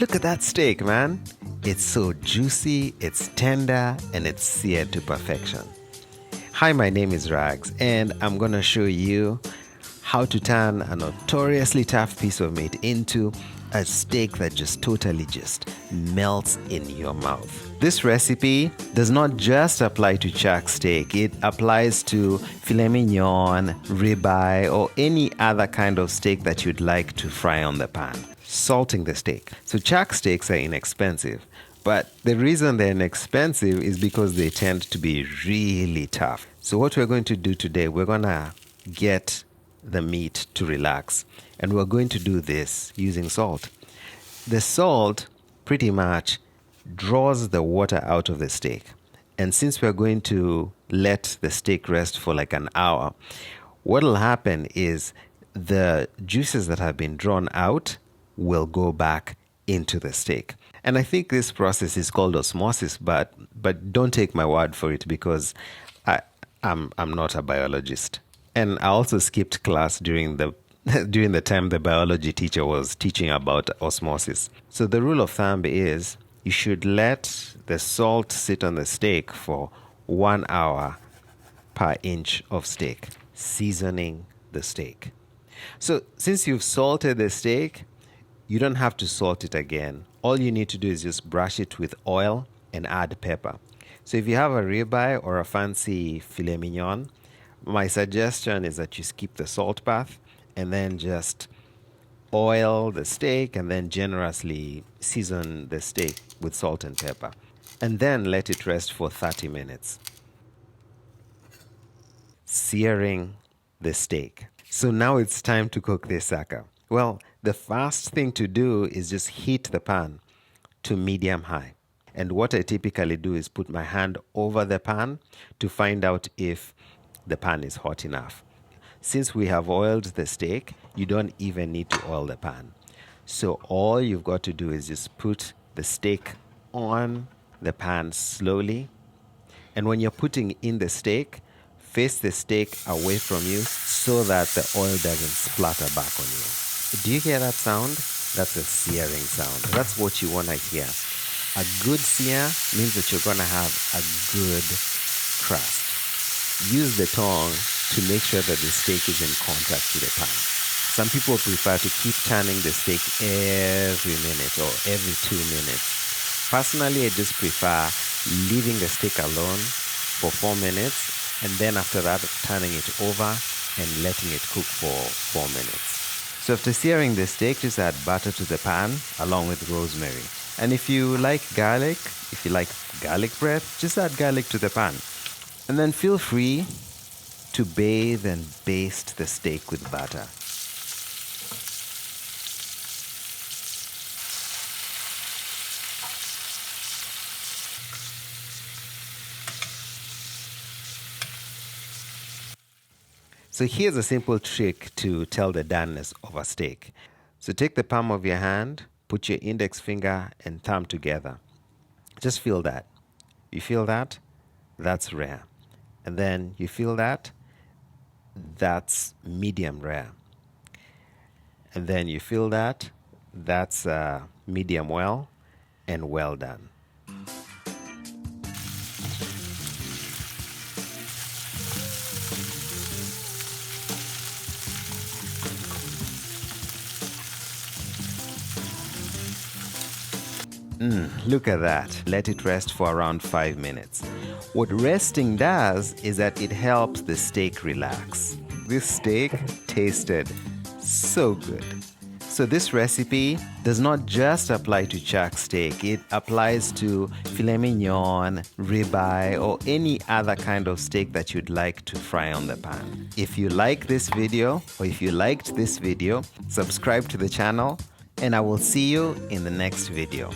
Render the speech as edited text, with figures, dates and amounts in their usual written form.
Look at that steak, man. It's so juicy, it's tender, and it's seared to perfection. Hi, my name is Rags, and I'm gonna show you how to turn a notoriously tough piece of meat into a steak that just melts in your mouth. This recipe does not just apply to chuck steak, it applies to filet mignon, ribeye, or any other kind of steak that you'd like to fry on the pan. Salting the steak. So chuck steaks are inexpensive, but the reason they're inexpensive is because they tend to be really tough. So what we're going to do today, we're gonna get the meat to relax, and we're going to do this using salt. The salt pretty much draws the water out of the steak, and since we're going to let the steak rest for like an hour, what will happen is the juices that have been drawn out will go back into the steak. And I think this process is called osmosis, but don't take my word for it, because I'm not a biologist. And I also skipped class during the during the time the biology teacher was teaching about osmosis. So the rule of thumb is you should let the salt sit on the steak for 1 hour per inch of steak, seasoning the steak. So since you've salted the steak, you don't have to salt it again. All you need to do is just brush it with oil and add pepper. So if you have a ribeye or a fancy filet mignon, my suggestion is that you skip the salt bath and then just oil the steak and then generously season the steak with salt and pepper. And then let it rest for 30 minutes. Searing the steak. So now it's time to cook this sucker. Well, the first thing to do is just heat the pan to medium high. And what I typically do is put my hand over the pan to find out if the pan is hot enough. Since we have oiled the steak, you don't even need to oil the pan. So all you've got to do is just put the steak on the pan slowly. And when you're putting in the steak, face the steak away from you so that the oil doesn't splatter back on you. Do you hear that sound? That's a searing sound. That's what you want to hear. A good sear means that you're going to have a good crust. Use the tongue to make sure that the steak is in contact with the pan. Some people prefer to keep turning the steak every minute or every 2 minutes. Personally, I just prefer leaving the steak alone for 4 minutes and then after that turning it over and letting it cook for 4 minutes. So after searing the steak, just add butter to the pan along with rosemary. And if you like garlic, if you like garlic bread, just add garlic to the pan. And then feel free to bathe and baste the steak with butter. So here's a simple trick to tell the doneness of a steak. So take the palm of your hand, put your index finger and thumb together. Just feel that. You feel that? That's rare. And then you feel that? That's medium rare. And then you feel that? That's medium well and well done. Look at that. Let it rest for around 5 minutes. What resting does is that it helps the steak relax. This steak tasted so good. So this recipe does not just apply to chuck steak. It applies to filet mignon, ribeye, or any other kind of steak that you'd like to fry on the pan. If you like this video, or if you liked this video, subscribe to the channel, and I will see you in the next video.